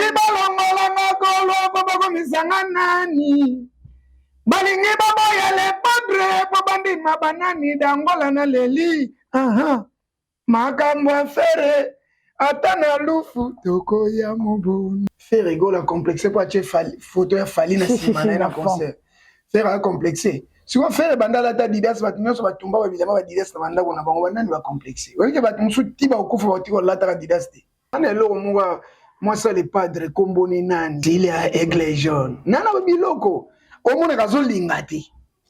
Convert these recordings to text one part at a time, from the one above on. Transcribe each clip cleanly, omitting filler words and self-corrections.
balingi balongolanga kolo po bakomisa nani balingi baboya le padre po bandima banani dangola na leli makambo afere ata na lufu toko ya moboni faire rigola complexe po atie photo ya Fally na nsima na ye na concert faire a complexe siko faire bandala ta Didas bato nyonso batumba babilamba ba Didas na bandako na bango banani ba complexe oyeke bato mosusu ti bakokufa bauti kolataka Didas te ana eloko moko mwasa le padre komboni nani ile ya aigle jaune nana biloko omonaka azolinga te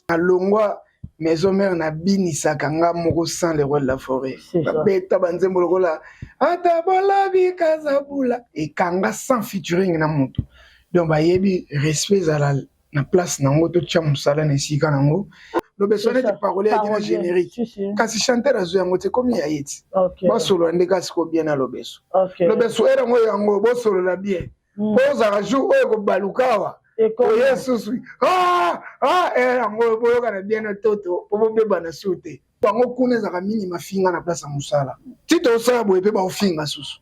alongwa maison mère na binisaka nga moko sans le roi de la forêt babeta banzembo lokola ata bolabi kazabula ekanga sans featuring na moto donc bayebi respect ezala na place nango totia mosala na esika nango lobeso neti parole yaki na générique kasi chanteur azwi yango te komi ya ye ti basolola nde kasi ko bien na lobeso lobeso ere yango yango bosolola bien po ozala jour oyo kobaluka awa oye susu yango boyokana bien na toto po bobeba na su te bango kuna ezalaka minima finga na place ya mosala ti tosala boye mpe baofinga susu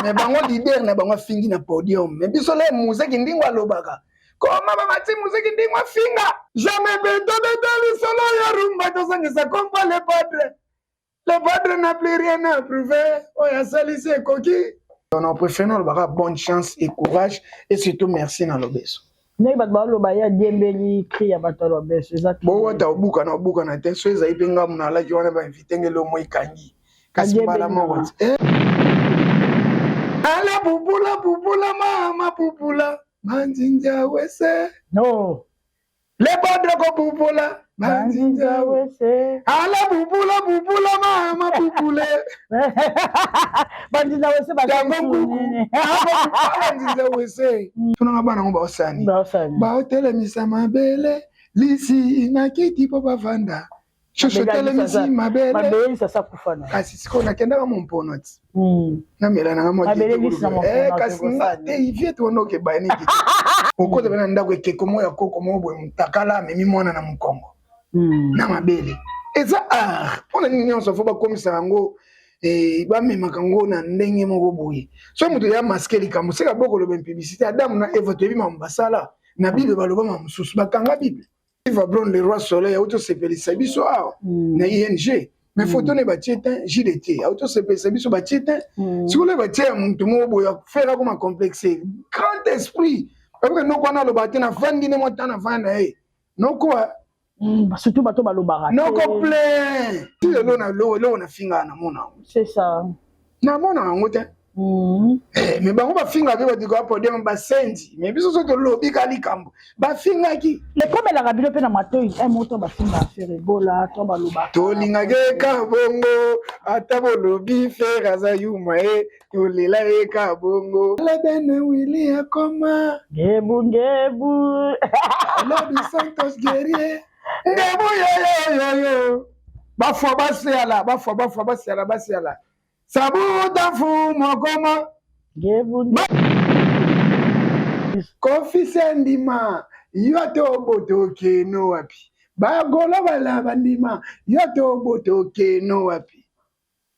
me bango lider na bango afingi na podium me biso le muziki ndingo alobaka koma bamati muziki ndingo afinga jamais beto lisolo ya rumba tozangisa kompa le padre n'a plus rien à prouver oyo asalisi ekoki on préfère na bonne chance et courage et surtout merci na lobeso ne bat ba loba ya dembeli cri ya bato lobeso exactement bo wata obuka na te so ezai penga muna la jwana ba inviter ngelo mo ikangi kasi bala mo ala pupula mama pupula manjinja wese no le padre ko pupula manjinja wese ala pupula mama pupule banjinja wese banjinja wese tunanga bana ngo baosani baotelemisa mabele lisi inakiti po bavanda shosho telemisi mabele sasa kufana kasi siko nakendaka mompono ti namela nanga moke kasi ngate ivie tonoke baniki okote bana ndako ekeko mo ya koko mo boye mutakala amemi mwana na mukongo na mabele eza art mpona nini nyonso fo bakomisa yango bamemaka ngo na ndenge moko boye so moto ya maske likambo seka bokoloba publicité adamu na eva toyebi basala na bible balobama mosusu bakanga bible Iva Bron le roi soleil autosepelisa biso awa na ING mais photo ne batie te JDT autosepelisa biso batie te sikolo batie ya muntu moko boye afera koma complexe grand esprit parce noko wana aloba te na vandi ne mota na vandi na ye noko surtout bato balobaka noko plein ti lelo na lo na finga na mona c'est ça na mona yango te mais bango bafinga ke batiko apodium basendi mais biso so tolobi ka likambo bafingaki lekomelaka bino mpe na matoi moto bafinga afere ebola to balobaka tolingaka eka bongo ata bolobi fere aza yuma ye tolela eka bongo lebene wili akoma ngebu lobi santos guerrier ngebu yoyoyoyo bafwa basiala sabuta fu mokoma kofi sendima yote obotoke no wapi bagola balaba ndima yote obotoke no wapi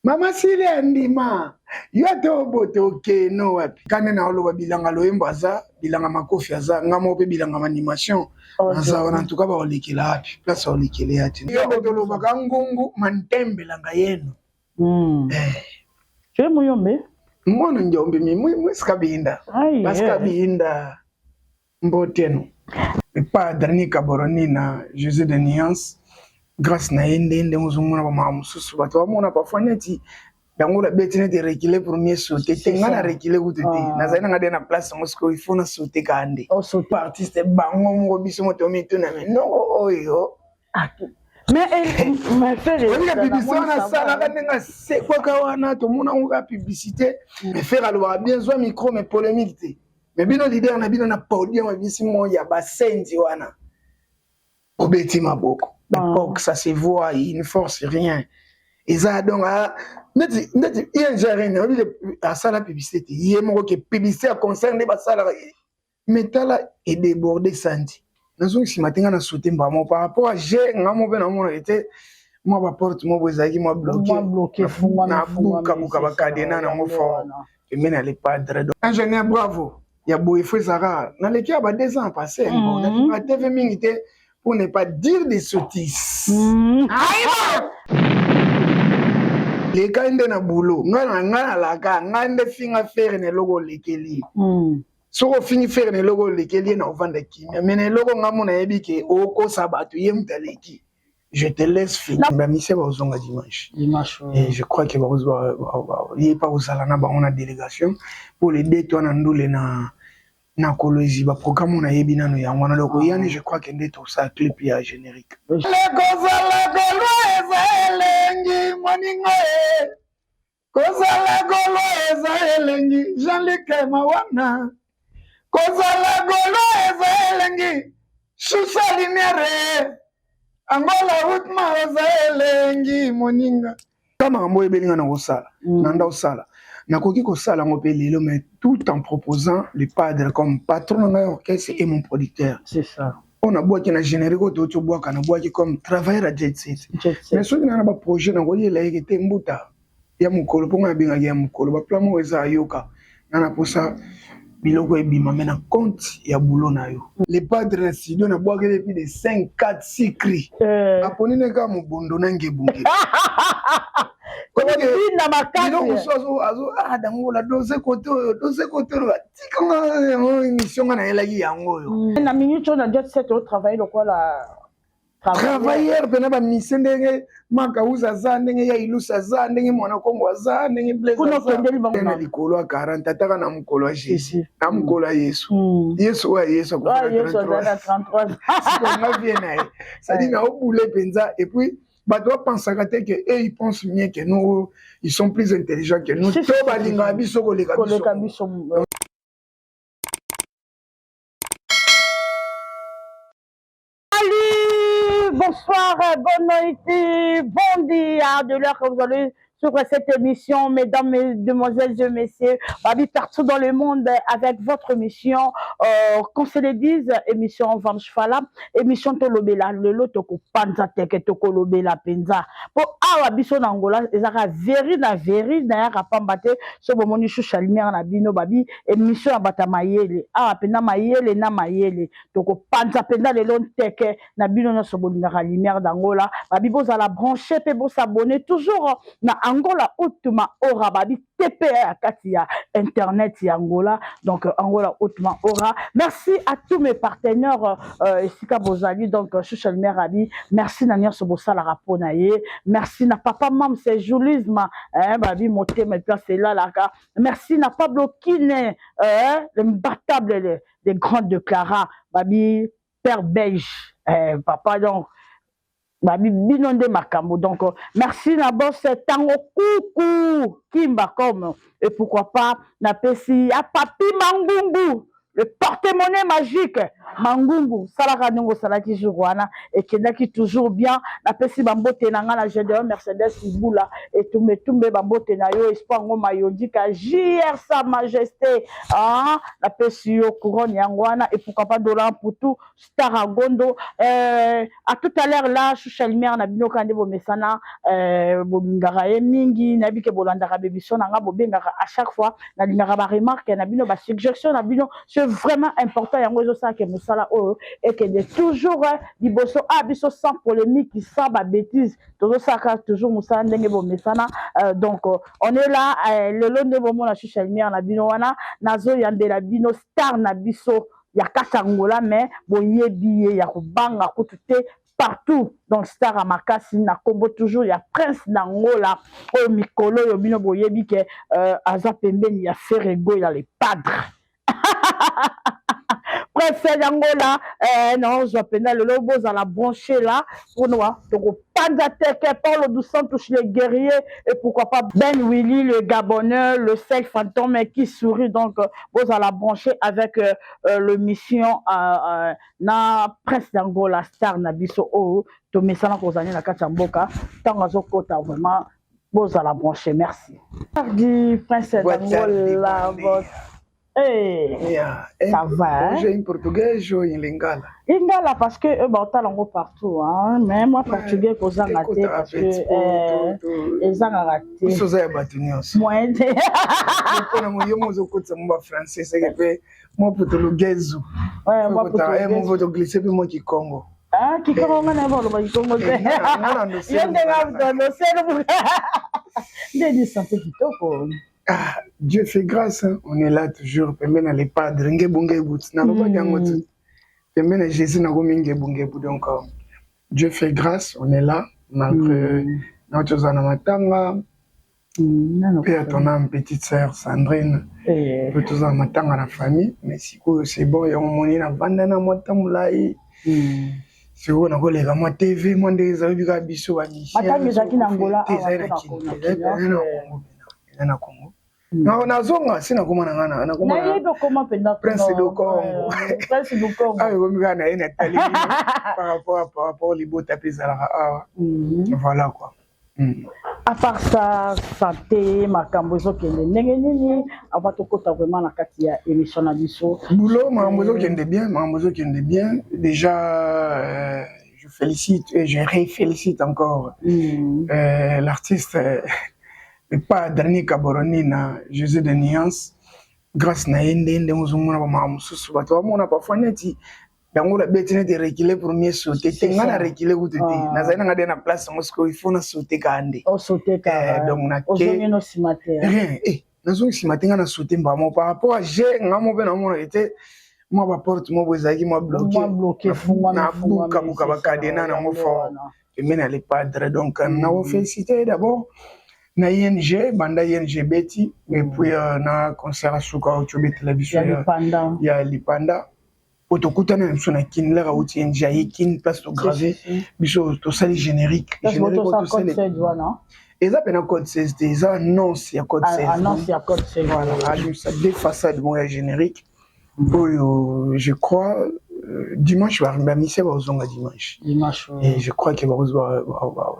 mama sile ndima yote obotoke no wapi kane na oloba bilanga loyembo aza bilanga makofi aza ngamo pe bilanga animation aza wana ntuka ba olekela wapi place olekele ati yobo toloba kangungu mantembelanga yenu tu es muyombe mwana njombe mimi sikabinda mboteno padre ni kaboroni na José de Nuance grâce na ende muzumuna ba mamususu bato bamona parfois neti yango la betine de reculer premier sauter tenga na reculer utete na zaina ngade na place mosco il faut na sauter kande artiste bango ngo biso moto mituna no oyo mais faire publicité ça la ndenga c'est quoi kawana to mona ngo publicité mais faire alors bien zo micro mais polémique te mais bino leader na bino na podium bisi moya basendi wana obeti maboko l'époque ça se voit il ne force rien et ça donc neti ingérine à ça la publicité yemo que publicité a concerne ba sala metala et débordé santi nazo si matinga na sauter mbamo par rapport à j'ai ngamo pe na mona était moi ba porte mo bozaki moi bloqué fungwa na buka ba cadena na mo fort pembeni ya lepadre. Ingénieur bravo ya boye fo ezaka naleki ya ba 2 ans passé bon naleki TV mingi te pour ne pas dire des sottises. Leka nde na boulot nga na laka nga nde finga fere ne logo lekeli soko fingi fere ne logo lekeli na ovanda kimia mais ne logo nga mona yebi ke oko sabato ye mutaleki. Je te laisse finir. La mission va aux dimanche. Et je crois que il n'y a pas aux alana on a délégation pour les deux toi nandule na kolozi ba programme on a yebina no yango na loko yani je crois que ndeto ça clip ya générique. Le kozala golo ezalengi moninga kozala golo ezalengi Jean-Luc Mawana kozala golo ezalengi Choucha Lumière Angola utma ezalengi moninga kama mbo ebelinga na kosala nanda osala nakoki kosala ngo pe lelo mais tout en proposant le padre comme patron de l'orchestre et mon producteur. C'est ça. On a boîte na générique to boîte na boîte comme travailleur à Jet Set. Mais ce na ba projet na ko yela yeke mbuta ya mukolo ponga binga ya mukolo ba plan mo eza yoka na posa biloko ebima mais na compte ya boulot na yo. Le padre na studio na boîte depuis de 5 4 6 cris. Aponi ne ka mubondo na ngebunge. Comme na makasi dangola dose côté tika émission na elaki yango yo na minute on a déjà set au travail le quoi la travailleur pena ba mission ndenge makauza za ndenge ya ilusa za ndenge mwana kongo za ndenge blaze za na likolo ya 40 ataka na mukolo ya Jésus na mukolo ya Yesu Yesu wa Yesu ko 33 c'est ma vie na ça dit na obule penza et puis bah doit penser que eux ils pensent mieux que nous, ils sont plus intelligents que nous. Bonsoir, bonne nuit, bon dia de l'heure que vous allez sur cette émission, mesdames, mesdemoiselles et messieurs, Babi partout dans le monde avec votre émission, qu'on se le dise, émission Van Chfala, émission Tolobela, le lot toko panza teke toko lobela penza. Pour awa biso na Angola, ezaka veri na ya rapambate, so bomoni choucha lumière na bino babi, émission abata mayele, awa pena mayele na mayele, toko panza penza le long teke, na bino na so bolinga lumière d'Angola, babi boza la brancher, pe bo s'abonner toujours na Angola Outuma Ora babi TPA à Katia Internet et Angola donc Angola Outuma Ora. Merci à tous mes partenaires Sika Bozali donc Choucha Merabi, merci Nania Sobosa la Raponaye, merci na papa mam c'est joulisme babi moté mais place là là merci na Pablo Kine l'imbattable des grands de Clara babi père belge papa donc babi binonde makambo donc merci na boss tango coucou kimba comme et pourquoi pas na pesi a papi mangungu le porte-monnaie magique mangungu salaka nongo salaki jourwana et qui toujours bien na pesi bambote na nga na GDE Mercedes Ibula et tumbe bambote na yo espoir ngo mayondi ka JR sa majesté na pesi yo couronne yangwana et pourquoi pas dollar pour tout star agondo à tout à l'heure là Choucha lumière na bino kande bo mesana bolingara mingi na bike bolandaka bebiso na nga bobengaka à chaque fois na lingara ba remarque na bino ba suggestion na bino c'est vraiment important yango zo ça que musala o et que de toujours liboso abiso sans polémique sans ba bêtise toujours ça toujours musala ndenge bo mesana donc on est là le long de moment na Choucha lumière na bino wana nazo yandela bino star na biso ya katangola mais boyebi ya kubanga kutute partout donc star à makasi na kombo toujours ya prince d'Angola au mikolo yo bino boyebi ke aza pembeni ya ferego ya les padres Prince d'Angola non je peine le lobo à la brancher là pour nous donc Panza Teke Paul Dos Santos les guerriers et pourquoi pas Ben Willy le Gabonais le seul fantôme qui sourit donc vous à la brancher avec le mission na Prince d'Angola star na biso o to mesana ko zanya na katamboka tango zokota vraiment vous à la brancher merci. Prince d'Angola Ça va. J'ai une portugaise, j'ai une lingala. Lingala parce que eux bah on partout hein. Mais moi portugais cause en raté parce que ils en raté. Ils sont abattus. Moi de. Pour moi yo mozo kotsa mba français c'est que moi portugais. Ouais moi portugais. Moi voto glisser puis moi qui Congo. Ah qui Congo na ba lo ba Congo te. Yende ga no selo. Ndedi santé kitoko. Ah, Dieu fait grâce, hein. On est là toujours. Même dans les padres, on est bon. Jésus n'a pas donc Dieu fait grâce, on est là malgré notre anamatanga. Puis à ton âme, petite sœur Sandrine, puis tous en matanga la famille. Mais si c'est bon, et on monnaie na bandana motamulai. Si on a collé à moi TV, moi des amis biso à Michel. Matanga zaki na Angola, na Congo. Non, na zonga sina kuma na ngana na kuma. Na yedo comment penda Prince du Congo. Prince du Congo. Ah, comme gana ina tali par rapport au libo tapis à voilà quoi. À part ça, santé, makambo ezokende ndenge nini avant tokota vraiment na kati ya émission na biso. Boulot, makambo ezokende bien. Déjà je félicite et je réfélicite encore l'artiste et pas dernier Caboroni na Jésus de Nuance grâce na ndende muzumuna ba mamususu bato bamona parfois neti dango la betine de reculer pour mieux sauter tenga na reculer vous tete na zaina ngade na place mosco il faut na sauter kande o sauter ka donc na ke no simater rien na zo simatenga na sauter mbamo par rapport à j'ai ngamo be na mona était moi ba porte mo bozaki moi bloqué fungwa na buka buka bakadena na mo fort et mena les padres donc na vous féliciter d'abord na ING banda ING beti et puis na concert suka ochobe télévision ya Lipanda otokutana na sona kin la route ING kin place to graver biso to sali générique to sali et ça pena code 16 déjà non c'est à code 16 annonce ya code 16 voilà ça deux façades mon générique je crois dimanche va remercier aux onga dimanche et je crois que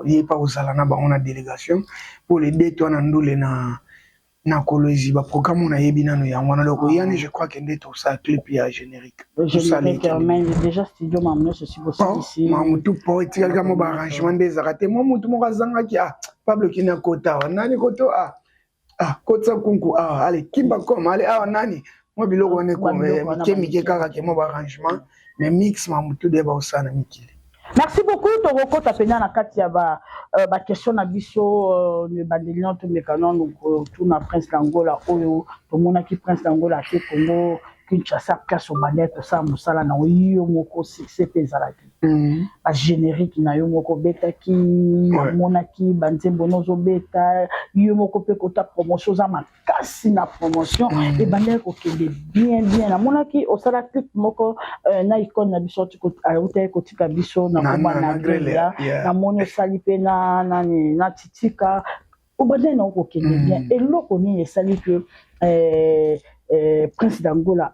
il est pas aux alana ba on a délégation pour les deux toi na ndule na kolozi ba programme on a yebina no yango na loko yani je crois que ndето ça clip ya générique mais déjà studio mamno ceci ici mamutu po tika mo ba arrangement des arrêtés moi mutu mo kazanga ki Pablo kina kota nani koto kota kunku allez kimba comme allez nani moi biloko on est comme mike kaka ke mo ba arrangement mais mix mamutu de ba osana mikili. Merci beaucoup Toroko tapena na kati ya ba question na biso ne bandelion to mekano donc tout na Prince d'Angola oyo to mona ki Prince d'Angola te Congo Kinshasa place au banet to sa musala na yo moko succès pezalaki ba générique na yo moko beta ki mona ki banzembo nozo beta yo moko pe kota promotion za makasi na promotion et banet ko kende bien na mona ki osala clip moko na icône na biso ko auta ko tika biso na komba na grelia na mona sali pe na titika o banet na ko kende bien et loko ni esali que Prince d'Angola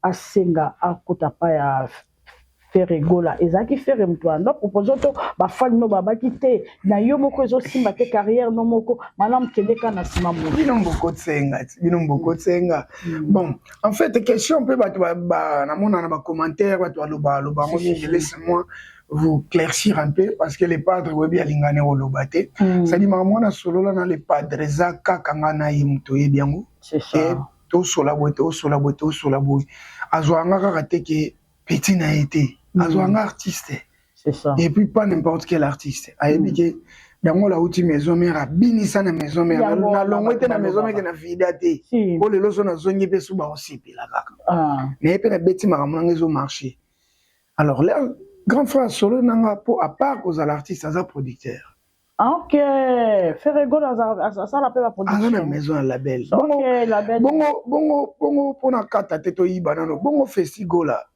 a senga a kota pa ya faire gola ezaki faire mtwanda proposer to ba fan no baba kite na yo moko ezo simba te carrière no moko manam keleka na sima mo binombo tsenga bon en fait question peut ba na mona na ba commentaire ba to loba mo laissez-moi vous claircir un peu parce que les padres webi alingane o lobate ça dit maman na solo là na les padres zaka kanga na yimto yebiango c'est ça to sola bote azwanga kaka te ke petit na été azwanga artiste c'est ça et puis pas n'importe quel artiste ayebi ke dango la uti maison mère binisa na maison mère na longwete na maison mère na vida te po lelo so na zongi pe suba osipela kaka mais pe na beti makamanga zo marché alors là grand frère solo nanga po à part aux artistes as producteur. Ok, Ferrego ça l'appelle la production. Ah, maison à label. Ok, label. Bongo, pour na kata teto yi banano. Bongo Festigola.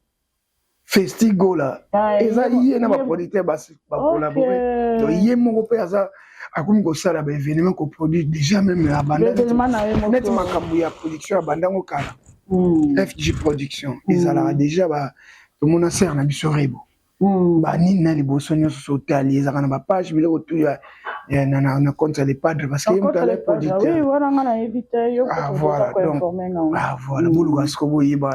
Et ça y est na ba producteur ba collaborer. To y est mon père ça akum ko sala ba événement ko produit déjà même à banda. Net makambu ya production bandango kala. FG production. Ils ala déjà ba to mona ser na biso rebo. Bah ni na liboso nyonso sauter ali ezaka na ba page biloko tu ya na compte les padres parce que contre les producteur. oui voilà on a évité yo voilà donc voilà boluka siko boyeba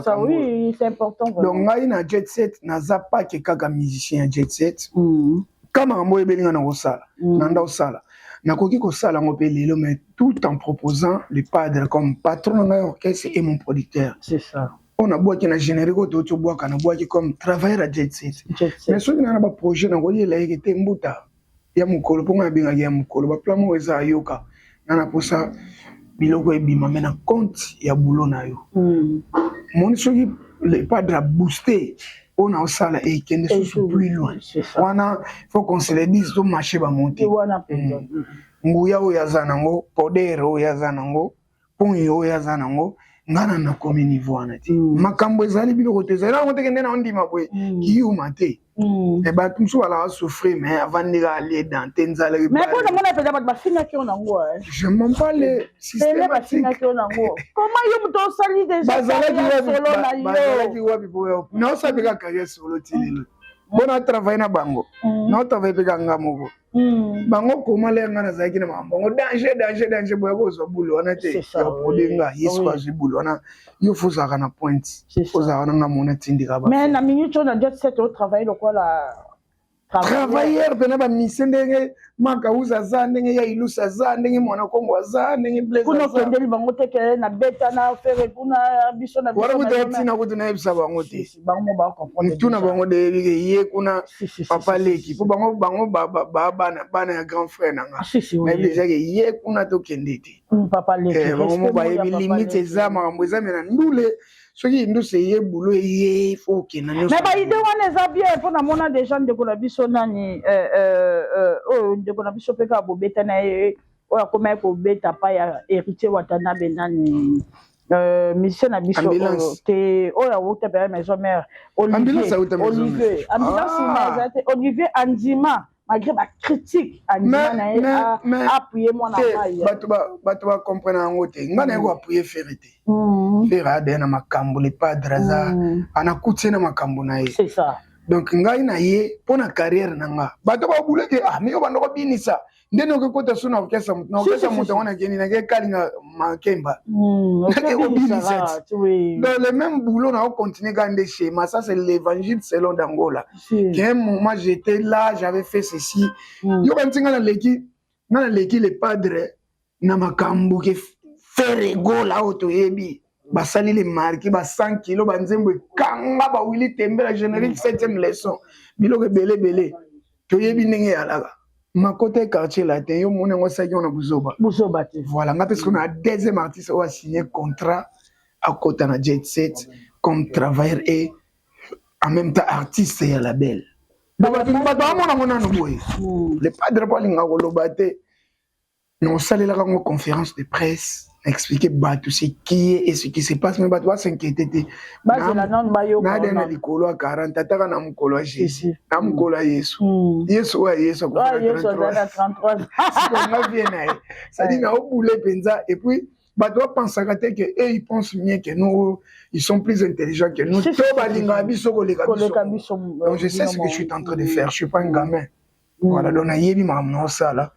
ça oui c'est important donc ngai na jet set naza pas que kaka musicien jet set kama ngambo ebelinga na kosala na nda osala nakoki kosala ngo pe lelo mais tout en proposant le padre comme patron ngai orchestre et mon producteur. C'est ça. On a boaki na générique to to boaka na boaki comme travailler à jet set mais soki na ba projet na koyela ekete mbuta ya mukolo ponga binga ya mukolo ba plan mo eza yoka na posa biloko ebima mais na compte ya boulot na yo moni soki le padre a boosté on a osala et kende sous plus loin wana faut qu'on se le dise to marché ba monter nguya o yazanango poder o yazanango pongi o yazanango ngana na komi niveau wana ti makambo ezali biloko te ezali ngo tekende na ndima boye kiuma te e ba tumsu ala souffrir mais avant de aller dans tenzala mais pour le monde peut pas finir qui on ango je m'en parle systématique comment yo muto sali déjà bazala ki wapi boyo na osabika carrière solo ti lelo bona travailler na bango na travailler peka ngamoko bango koma le ngana zaki na bango danger boya ko bulo wana te ya polinga yesu azwi bulo wana yo fozaka na point fozaka na mona tindika ba mais na minute on a jet set au travail le quoi la travailleur pena ba misendenge makauza za ndenge ya ilusa za ndenge mwana kongo za ndenge blaze kuna kendeli bango teke na beta na faire kuna biso na biso wala kutina kutina ebisa bango te bango ba comprendre tuna bango de ye kuna papa leki po bango bana ya grand frère nanga mais déjà que ye kuna to kendete papa leki bango ba yebi limite za makambo za mena ndule soki nduse ye boulot ye faut que na mais ba idée wana za bien pour na mona des gens de ko la biso nani de ko na biso peka bobeta na o akoma ko beta pa ya héritier watanabe nani mission na biso te o ya wuta ba maison mère Olivier ambulance Olivier Andima malgré ma critique Andima na appuyer mon affaire bato ba comprendre ngo te ngana ko appuyer ferité fera de na makambo le padre za anakuti na makambo na ye c'est ça donc ngai na ye pona carrière nanga bato ba buleke mais yo bando ko binisa ndeno ko kota suna okesa moto wana keni na ke kalinga makemba ko binisa dans le même boulot na continuer gande schéma ça c'est l'évangile selon d'Angola qu'un moment j'étais là j'avais fait ceci yo bantinga na leki le padre na makambo ke faire gola auto yebi basali le marqué ba 100 kg banzembo kanga ba wili tembela générique 7e leçon biloko belé to yebi ndenge alaka makote quartier latin yo mona ngo saki on a buzoba te voilà nga parce qu'on a deuxième artiste qui a signé contrat à côté na jet set comme travailleur et en même temps artiste ya label donc ba mona ngona no boy le padre Paulinga koloba te non salela ka conférence de presse expliquer tout ce qui est et ce qui se passe mais bato s'inquiéter na likolo 40 ataka na mukolo Jésus na mukolo Yesu Yesu ko 33 nga viena ça dit na obule penza et puis bato pensaka te que eux ils pensent mieux que nous ils sont plus intelligents que nous to balinga biso ko leka biso donc je sais ce que je suis en train de faire je suis pas un gamin voilà donc na yebi mamno sala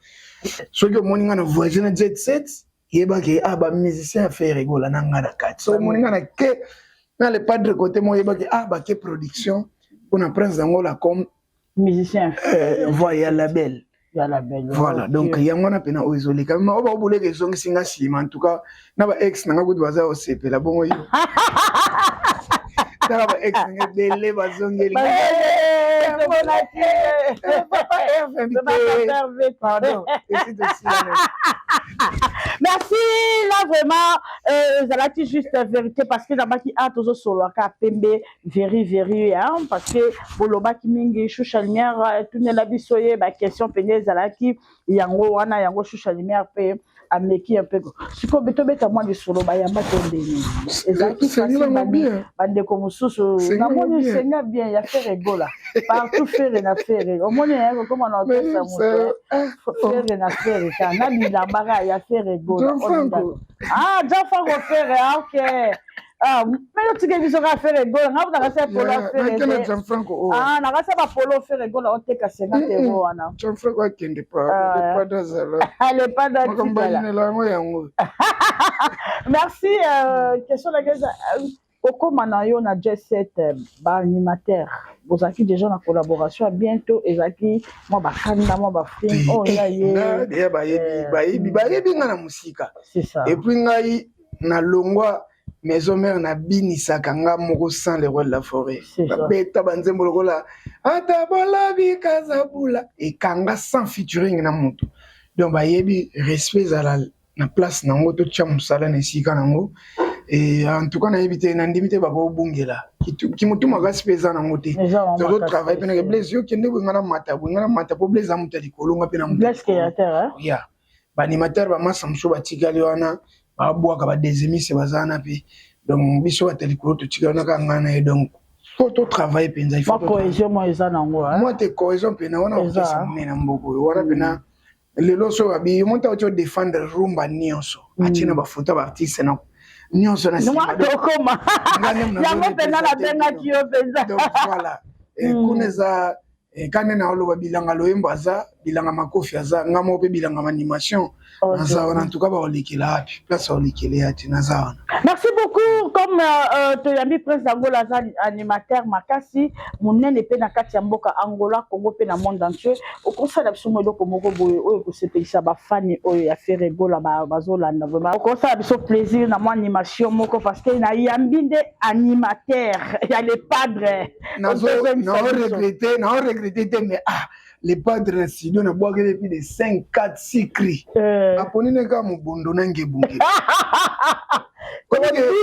ce que moninga na voisin na jet set yeba ke ba musicien a fait rigola na ngada kati so moninga na ke na le padre côté mo yeba ke ba ke production pour na prince d'Angola comme musicien voya label voilà donc yango na pena ozoli quand même ba obule ke zongi singa sima en tout cas na ba ex na ngako baza o sepela bongo yo na ba ex nga dele ba zongi pardon merci là vraiment zalaki juste vérité parce que nabaki tozo solo ka pembe very hein parce que bolobaki mingi choucha lumière tunela biso ye ba question pene zalaki yango wana yango choucha lumière pe ameki un peu siko beto beta moi de solo ba yamba tondeni ezalaki facile bande ko mususu na moni senga bien ya faire rigola partout faire na faire au moins hein comment on appelle ça moto faire na faire kana bilamba ya faire rigola déjà faut refaire ok Ah, mais tu as vu ce qu'on a fait rigolo. On a fait polo faire rigolo. Gianfranco. Ah, on a fait polo faire rigolo. On t'a cassé 50 euros. Gianfranco a kende pas. Le pas d'azala. Elle est pas d'accord. Merci. Question de la Oko Manayo na Jet Set animateur. Vous avez déjà en collaboration bientôt. Ezaki, moi bakanda, moi bafring. Oh ya ye. Bayebi nga na musika. C'est ça. Et puis ngai na longwa maison mère na binisaka nga moko sans les rois de la forêt. Beta banzembo lokola atabola bikazabula et kanga sans featuring na mutu. Donc bayebi respect zala na place nango to tcha musala na sika nango. Et en tout cas, on a évité d'indemnité bako bungela. Qui mutu magas pesa na ngote. D'autres travail pena blaze yo kende ngana mata po blaze amuta likolo nga pena muta. Blaze créateur hein. Ya. Ba animateur ba masamsho ba tigali wana ba boaka ba dezemi se bazana pe. Donc biso ba telikolo to tigali na kangana et donc faut to travail penza il faut. Cohésion moi eza nango hein. Moi te cohésion pena wana o tesa mena mboko. Wana pena lelo so abi monta o défendre rumba nyonso. Atina ba photo ba artiste na nyonso na sima dokoma yango pena na benga kiyo peza donc voilà kuneza kane na oloba bilanga loyembo aza bilanga makofi aza ngamo pe bilanga animation naza wana en tout cas ba olikela api place olikele ati naza wana. Merci beaucoup comme toyambi prince Angola za animateur makasi munene pe na kati ya mboka Angola Congo pe na monde entier au conseil biso mo eloko moko boye oyo ko sepelisa ba fan oyo ya faire rigola bazolanda vraiment au conseil biso plaisir na mo animation moko parce que na yambi nde animateur ya les padres na regretter mais les padres si nous boire depuis des 5 4 6 cris aponi ne ka mubondo nange bunge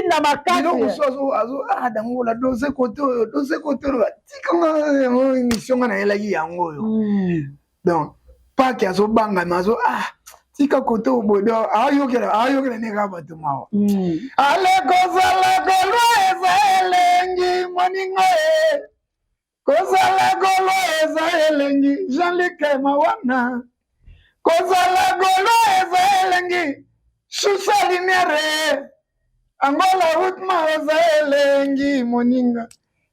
na makasi azo dangola dose côté tikanga émission na elaki yango yo donc pas que azo banga mazo tika côté obodo ayokela ne ka bato mawa ale kozala golo elengi moninga kozala golo elengi Jean-Luc Mawana kozala golo elengi Choucha Lumière Angola Routma elengi moninga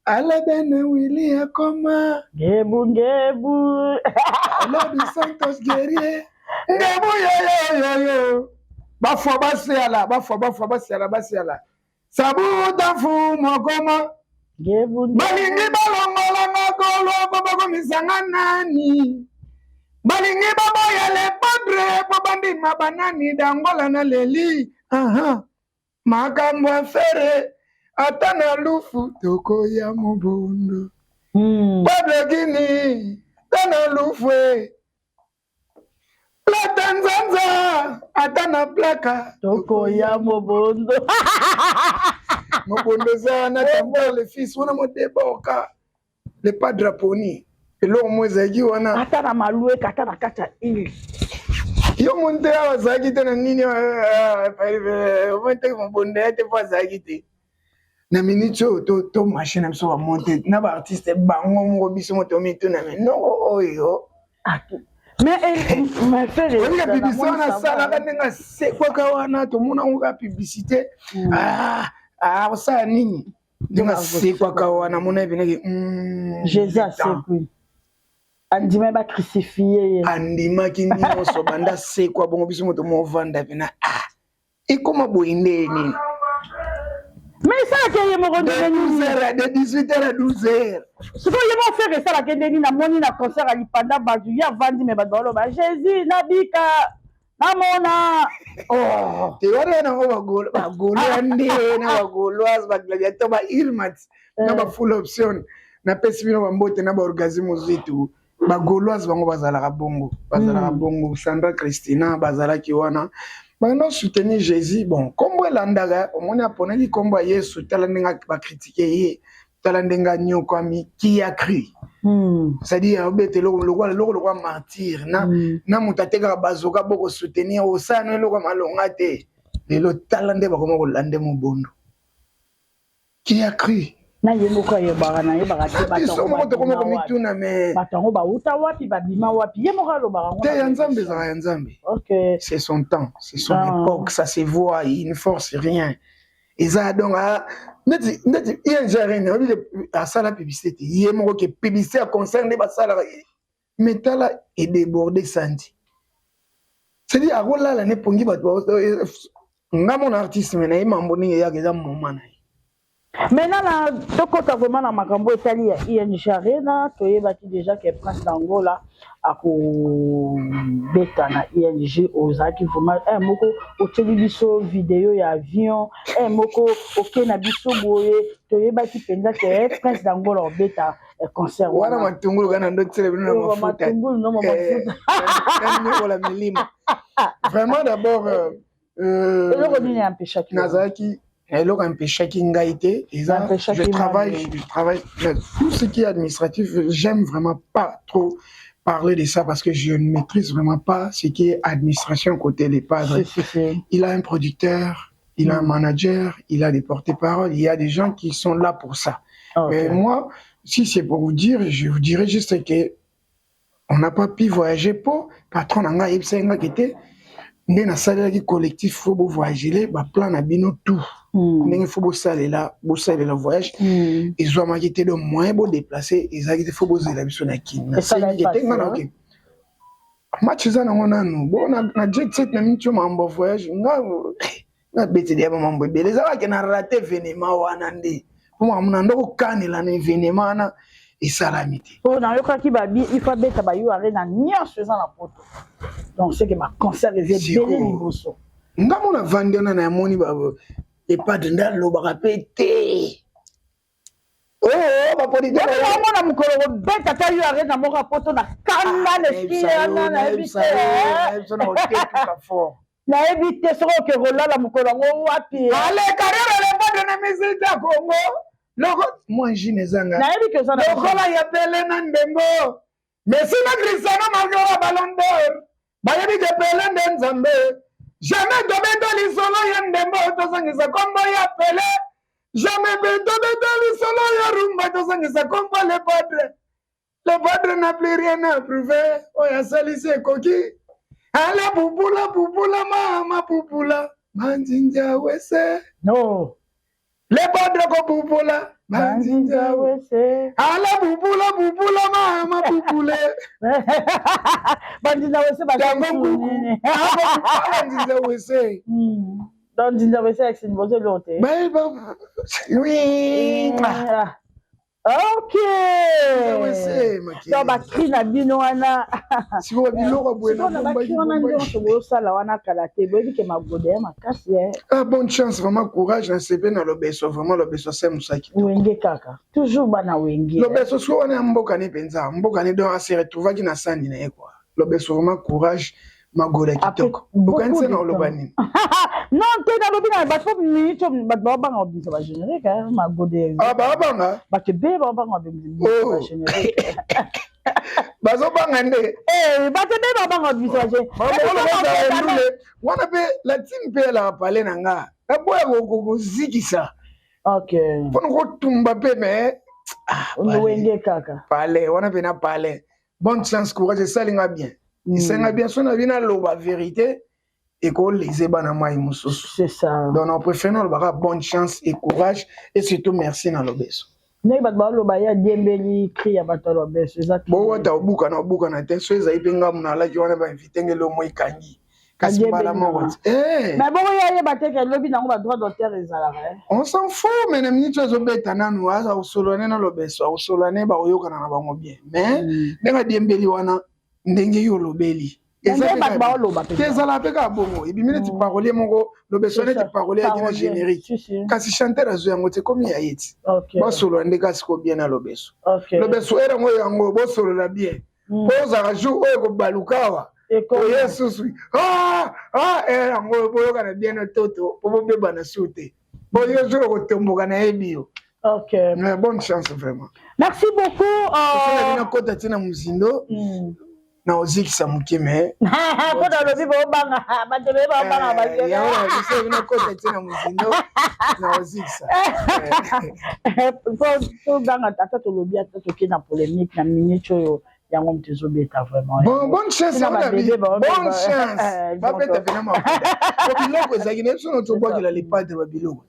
ale bene Willy akoma gebu ale du Santos guerrier gebu yo bafwa basiala sabu dafu mokoma balingi balongola makolo po bakomisanga nani balingi baboya le padre po bandima banani dangola na leli makambo afere ata na lufu tokoya mobondo padre gini ata na lufu plata nzanza ata na plaka tokoya mobondo mobondo za na tambala le fils wana modeboka le padre poni elo mwezagi wana ata na malue kata na kata ili yo monte azagi te na nini monte mobondo ate po azagi te na minute to machine amso ba monte na ba artiste bango ngo biso moto mitu na me no oyo mais faire on a publicité na sala kanenga se kwa kawana to mona ngo publicité ça nini ndinga sekwa kawana mona bineki Jésus sekwi andima ba crucifié andima kinyo so banda sekwa bongo biso moto mo vanda bina ikoma boinde nini mais ça que yemo de 18h à 12h ce que yemo faire ça la kende ni na moni na concert ali pendant baju ya vandi me badolo ba Jésus nabika namona te wale na bagolo ande na bagolo as ba gladiateur ba irmat na ba full option na pesibino ba mbote na ba orgasme zitu ba goloise bango bazala bongo Sandra Christina bazala ki wana bano soutenir Jésus bon kombo elandaka omoni aponeli kombo ya Yesu tala ndenga ba critiquer ye tala ndenga nyoko ami qui a cru c'est-à-dire obetelo lokwa martyr na mutateka bazoka boko soutenir osano lokwa malonga te lelo tala nde bakoma kolande mobondo qui a cru na yemo ko yebara na yebara te batango ba uta wapi babima wapi yemo ka lobara te ya nzambe OK c'est son temps c'est son époque ça se voit il ne force rien Et ça, donc, il y a un jarret, à ça la publicité. Il y a un qui publicité à concerne les salariés. Mais t'as là, et débordé santi. C'est-à-dire, à là, l'année pour qui va mon artiste, mais il m'a abonné, il y a des moments. Maintenant, tu as vraiment dans ma cambo Italie, il y a une charrena, tu as déjà qui est prince d'Angola, à bêta na ING aux acquis vraiment un moko au télévision vidéo et avion un moko au kenabiso boye tu es bâti penda qui est prince d'Angola bêta concert voilà matungulu kana ndo célébrer na mafuta matungulu non mafuta vraiment d'abord un peu chacun nazaki eloko un peu chacun ngaité je travaille tout ce qui est administratif j'aime vraiment pas trop parler de ça parce que je ne maîtrise vraiment pas ce qui est administration côté les padres. Il a un producteur, il a un manager, il a des porte-paroles, il y a des gens qui sont là pour ça. Okay. Mais moi, si c'est pour vous dire, je vous dirais juste que on n'a pas pu voyager pour patron anga yebsenga kete ndé na salaire qui collectif faut voyager ba plan na bino tout. Il faut bosser là voyage ils ont marqué de moins beau déplacer ils ont dit faut bosser la mission na Kenya c'est qui était OK match ça na ngona no bon na jet set na mincho mambo voyage na beti dia mambo beleza ba na rater événement wana ndé pour moi muna ndoko kanela na événement na esalamité oh na yoka ki ba il faut beta ba yo arena nyonso eza na poto donc c'est que ma concert est belé liboso ngamona vandena na moni ba et pas de ndalo bakapete oh ba politique na mona mukolo beta ta yo arena mo poto na kanda na skiya na ebite na ebite soko ke rolala mukolo ngo wapi ale carrière le pas de na musique ya Congo loko moi jinezanga na ebi ke ça loko la ya pele na ndembo mais si na Cristiano Ronaldo ballon d'or ba yebi ke pele ndenzambe jamais Dobedo Lisolo Yandembo tozangisa kombo ya Pele. Jamais Dobedo Lisolo ya Rumba tozangisa kombo le padre. Le padre n'a plus rien à prouver. Oh ya salisi koki. Ala pupula mama pupula. Manjinja wese. No. Le padre ko pupula. Manjinja wese. Ala pupula mama pupule. Manjinja wese ba Manjinja wese. Donc Manjinja wese avec une voix lourde. Oui. OK. Donc bakri na bino wana. Si vous biloko bwena bakri wana ndio so sala wana kalate boyebi ke magode makasi ah bonne chance vraiment courage na sepe na lobeso vraiment lobeso c'est musaki wenge kaka toujours bana wenge lobeso so wana mboka ne penza mboka ne donc se retrouver ki na sandi na quoi lobeso vraiment courage magode kitoko bukanse na lobani non te na lobina ba trop minute ba banga obisa ba générique magode ah ba banga ba ke be ba banga obisa ba générique bazo banga nde ba te be ba banga obisa ba générique wana pe la team pe la parler nanga boya ko zikisa OK pour ko tumba pe mais wenge kaka parler wana pe na parler bonne chance courage ça linga bien c'est bien son avina la vérité et qu'on les ébana mai mususu c'est ça donc on préfère nous bonne chance et courage et surtout merci na lobeso ne ba ba lo ba ya Dembeli cri ya bato lobeso exactement bo wata obuka na te so eza ipenga muna la jwana ba invitenge lo moi kangi kasi bala mo mais bon ya ba te ke lobi nango ba droit d'auteur ezala on s'en fout mais na minute zo beta nanu aza usolane na lobeso usolane ba oyoka na bango bien mais ndenga Dembeli wana ndenge yo lobeli ezala peka bongo ebimine ti parolier moko lobeso ne ti parolier akina générique kasi chanteur azo yango te komi ya yeti basolo nde kasi ko bien na lobeso lobeso era ngo yango bosolo la bien poza raju oyo ko balukawa o yesusu era ngo boyoka na bien na toto po beba na sute bo yo zo ko tomboka na ebio OK mais bonne chance vraiment merci beaucoup na kota tina muzindo na ozikisa mukime kota lobi bo banga ba te be ba banga ba je ya wana se na kota tina muzindo na ozikisa to banga tata to lobi ata to kina polémique na minute oyo yango mtezo beta vraiment. Bonne chance na ba bébé bonne chance. Ba peta bena ma. Ko biloko ezaki ne so no to bwa les padres ba biloko.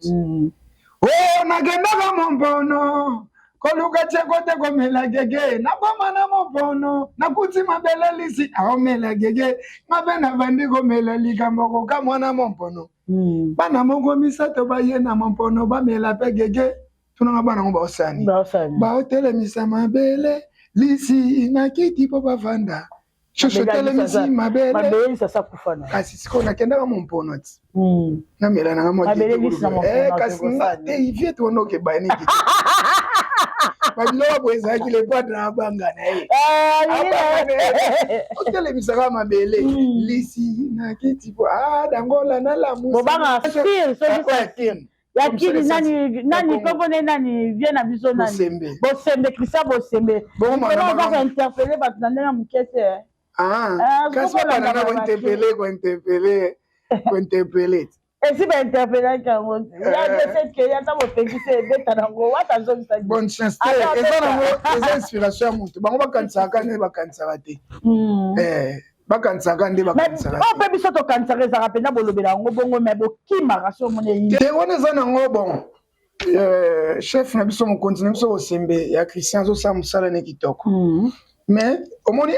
Oh nagendaka mompono. Koluka chekote komela gege na boma na mompono nakuti mabele lisi aomela gege mabe na bandi komela likambo koka mwana mompono. Bana moko misato baye na mompono bamela pe gege tunanga bana ngo baosani baotelemisa mabele lisi na kiti po bavanda shoshotelemisi mabele sasa kufana kasi siko nakendaka mompono ti na mela na mo kasi ngate ivie tuonoke bani kiti babilo boezaki le padre abanga na ye otelemisa mabele lisi na kiti po dangola na lamusa bobanga fir so disatine yakini nani kokone nani viena biso nani bosembe Christian bosembe bon on va interpeller bat na ndena mukete kasi bana na ko interpeller esi ba interpeller kango ya de que ya ta bopekise beta nango wata zo bisa bonne chance eza nango eza inspiration ya mutu bango bakanisaka ne bakanisaka te bakanisaka nde bakanisaka te mpe biso tokanisaka ezaka mpenza bolobela yango bongo me bokimaka so omone te wana eza nango bon chef na biso mokonzi na biso bosembe ya Christian azosala mosala ne kitoko mais omoni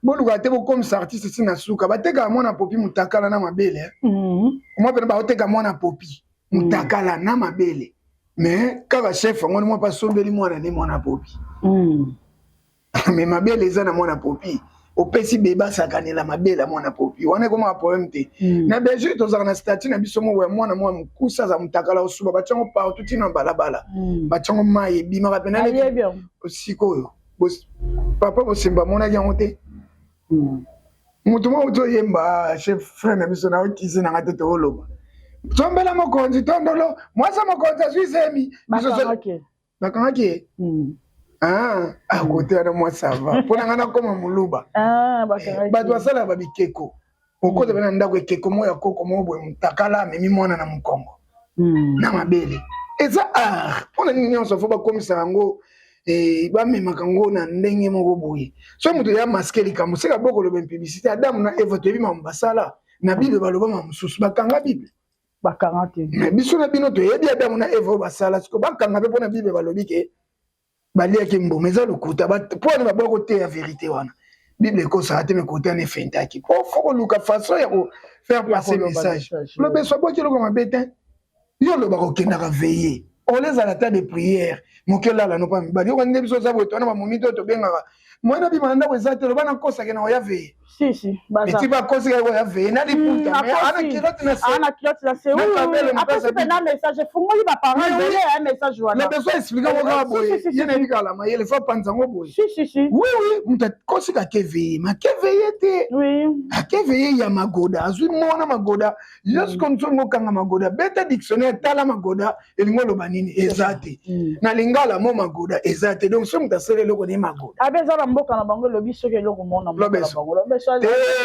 boluka te bokomisa artiste si na suka batekaka mwana popi mutakala na mabele omwa pene baoteka mwana popi mutakala na mabele mais kaka chef angoni mwa pasombeli mwana ne mwana popi mais mabele eza na mwana popi opesi bebasakanela mabele mwana popi wana ekoma problème te na Belgique tozalaka na statut na biso moko ya mwana mwa mokusa aza mutakala osuba batiango partout tina balabala batiango mai ebimaka pena sikoyo papa bosemba monaki yango te mutu moko toyemba chef frère na biso na okisi nanga te tooloba tombela mokonzi tondolo mwasa mokonzi azwisemi bakangaki ye kote wana mwasava mpo nanga nakoma moluba bato basalaka babikeko okoza bena ndako ekeko mo ya koko mo boye mutakala amemi mwana na mokongo na mabele eza mpona nini nyonso fo bakomisaka yango bamemaka ngo na ndenge moko boye so moto ya maske likambo seka bokoloba publicité adamu na eva toyebi basala na bible baloba mosusu bakanga bible bakanga te biso na bino toyebi adamu na eva basala siko bakanga mpe mpona bible balobi ke baliaki mboma eza lokuta mpona baboya koteya vérité wana bible ekosaka te me koteya ne fentaki po fo koluka façon ya kofaire passer message lobe so aboki eloko mabe te yo loba kokendaka veiller olezala ta de prière moke olala no pa mibali yo kande biso za boye twana bamomi to tobengaka mwana bima ndako eza te loba nakosake na oya veiller eti bakosika oya veiller na liputa ana kilote na se apesi pena message fungoli baparole oye message wana na besoin expliquer ngo kaka boye ye na bikala mayele fa panza ngo boye oui muta kosika ke veiller ma ke veiller te ke veiller ya magoda azwi mona magoda yesu konso ngo kanga magoda beta dictionnaire tala magoda elingo loba nini eza te na lingala mo magoda eza te donc so muta sele loko ni magoda abeza mboka na bango lobi soki eloko mona mboka na bango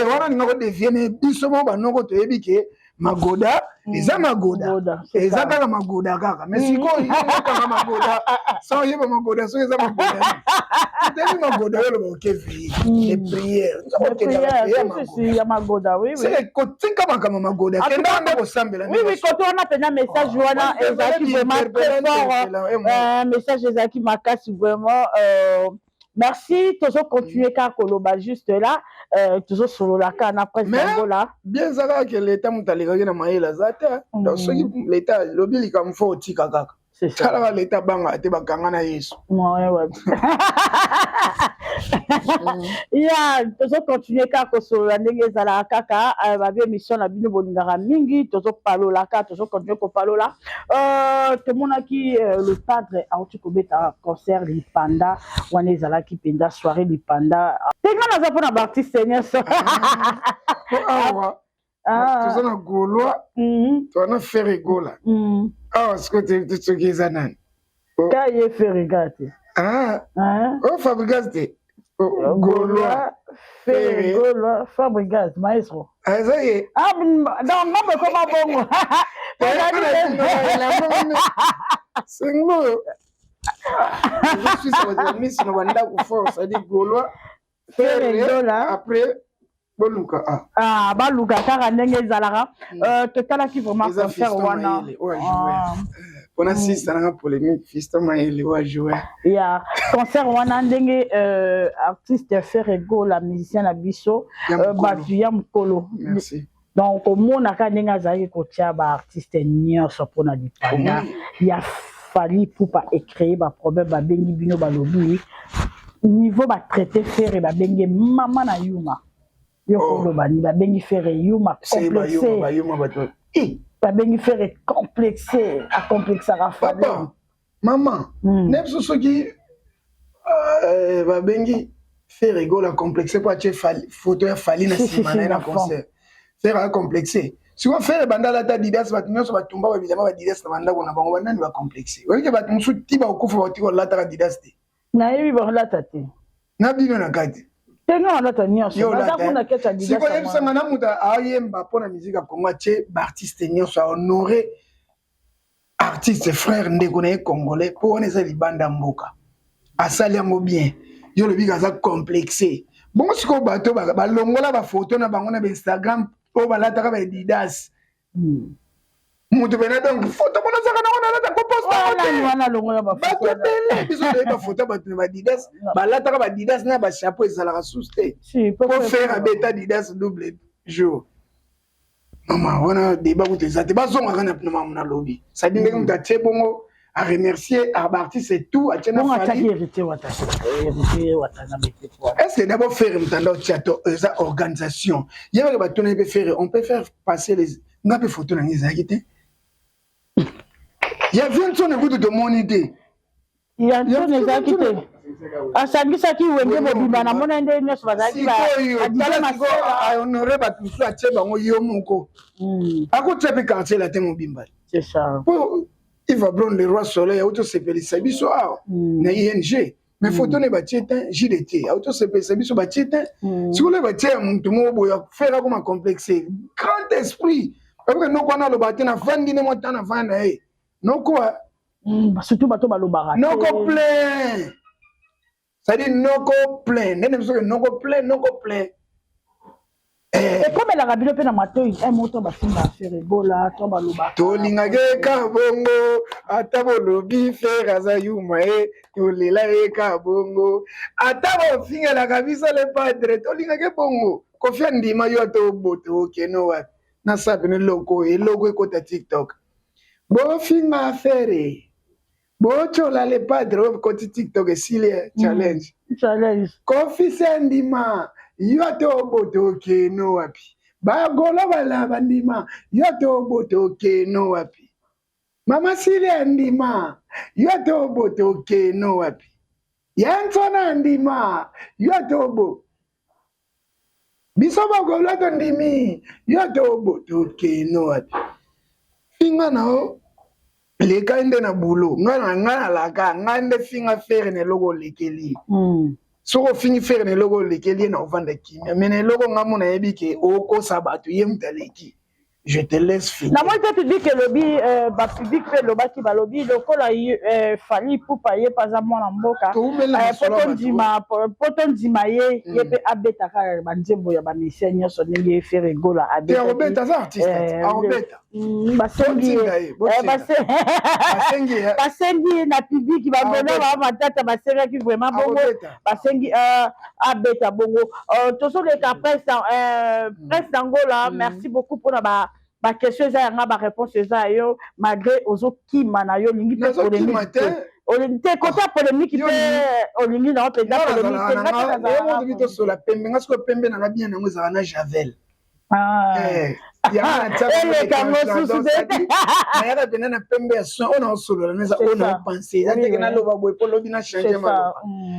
wana ninga kodeviene biso mo banoko toyebi ke magoda eza magoda eza kaka magoda kaka mais sikoyo yokanga magoda sa oyeba magoda soki eza magoda toyebi magoda oyo loba okevi e prière ya magoda kotika makambo magoda kenda nde kosambela koto wana mpena message wana ezalaki vraiment très fort message ezalaki makasi vraiment merci, toujours continuer car Koloba juste là, toujours sur la canne après là. Bien ça que l'État mutalika na maïla zata, donc ce qui l'État lobby comme faut tika kaka. C'est ça. Kala l'État banga te bakanga na Yesu. Ouais. Ya, toujours continuer car Kosola ndenge zala kaka, ba émission na bino bolingara mingi, toujours palola ka, toujours continuer ko palola. Tout le monde qui le padre a outu kobeta concert Lipanda, wana ezala ki penda soirée Lipanda. Tenga na zapo na artiste seigneur so. Tu na Gaulois, tu na Ferregola. Est-ce que tu te dis nani? Kaye Ferregate. Oh Fabricate. Gaulois, Ferregola, Fabricate, maestro. Ça y est. Donc moi comment bon. C'est nous. Je suis sur la mission de Wanda pour force, ça dit Gaulois. Ferregola. Après, Boluka. Ah, Baluka, car ndenge Zalara. Total qui vraiment concert wana. On assiste à la polémique, Fiston Maël, ouais, jouer. Il y a concert wana ndenge artiste Ferregola, musicien à Bisso, Batuyam Kolo. Merci. Donc, au monde, quand on a dit que tu as un artiste nyonso pour na dipanda, il a fallu pour pas écrire un problème, ba bengi bino ba lobby, niveau ba traiter faire ba bengi mama na yuma. Yo ko ba ni ba bengi faire yuma complexé. Ba bengi faire complexé, a complexer à fallu. Papa, maman, n'importe ce qui ba bengi faire rigoler complexé pour acheter photo fallu na simana na concert. Faire complexé. Si on fait bandala ta didas ba tinyo so ba tumba ba bijama ba didas na banda kona bango banda ni ba complexé. Wali ke ba musu tiba okufa ba tiko lata ka didas te. Na yebi ba lata te. Na bino na kati. Tenga lata nyonso. Ba kuna kecha didas. Si ko yebisa ngana muta ayemba pona musique Congo che ba artiste nyonso honorer artiste frère ndeko na congolais pour on eza libanda mboka. Asali yango bien. Yo le biga za complexé. Bon siko bato ba longola ba photo na bango na Instagram o balataka ba Adidas. Mutu bena donc photo bona zaka na ona lata ko poster wana longola ba photo. Ba tele biso ba photo ba ba Adidas balataka ba Adidas na ba chapeau ezalaka souste. Pour faire un bêta Adidas double jour. Maman wana débat ko tezate ba zonga kana na mama na lobby. Ça dit ngem ta bongo à remercier à artiste et tout à tiena fali. Est-ce que d'abord faire mtandao tchato eza organisation. Yeba ke batona peut faire on peut faire passer les ngape photo na ngiza kité. Ya vient son écoute de mon idée. Ya son ezakité. Asangisa ki wenge mobimba na mona nde nyoso bazaki ba. Adala mako a honorer ba tusu a tsheba ngo yo moko. Ako tsepe quartier la te mobimba. C'est ça. Il va prendre le roi soleil, auto s'appelle Sabiso na ING. Mais photo ne batiete JDT, auto s'appelle Sabiso batiete. Si vous le batiete muntu mo boya faire comme complexé. Grand esprit. Parce que nous connaissons le bâtiment vandi ne monta na vanda eh. Non quoi surtout bato balobara. Non ko plein. Ça dit non ko plein. Nene biso que non ko plein. Et comme la rabino pe na matoi un moto ba simba faire bola to ba loba to lingage ka bongo atabo lobi faire azayuma to lela ka bongo atabo finga la kabisa le padre to lingage bongo kofia ndima yo to boto keno wa na sabe ne logo ko ta TikTok bo finga faire bo chola le padre ko TikTok esile challenge kofisa ndima yote oboto keno wapi bagola bala bandima yote oboto keno wapi mama sile ndima yote oboto keno wapi yansona ndima yote obo biso bagola to ndimi yote oboto keno wapi finga nao le kande na bulo ngana laka ngande finga faire ne logo lekeli soko fini faire ne logo lekeli na ovanda kimia mais ne logo ngamu na yebike oko sabatu yemtaleki je te laisse finir. Na moi tu dis que lobby ba public fait le baki ba lobby donc là fali pour payer pas à moi na mboka potom dima ye pe abeta ka ba nzembo ya ba misenya so ndenge faire gola abeta. Tu abeta za artiste abeta. Basengi na public ba bona ba matata basenga ki vraiment bongo basengi abeta bongo to so le ka presse d'Angola merci beaucoup pour la ba question za nga ba réponse za yo malgré ozo kima na yo lingi te polémique te côté polémique te olingi na pe da polémique na na na so la pembe nga so pembe na bien na ngeza na Javel ya ele ka mosusu de ya bena na pembe ya so ona solo na za ona penser ya te na loba boy polo bina changer ma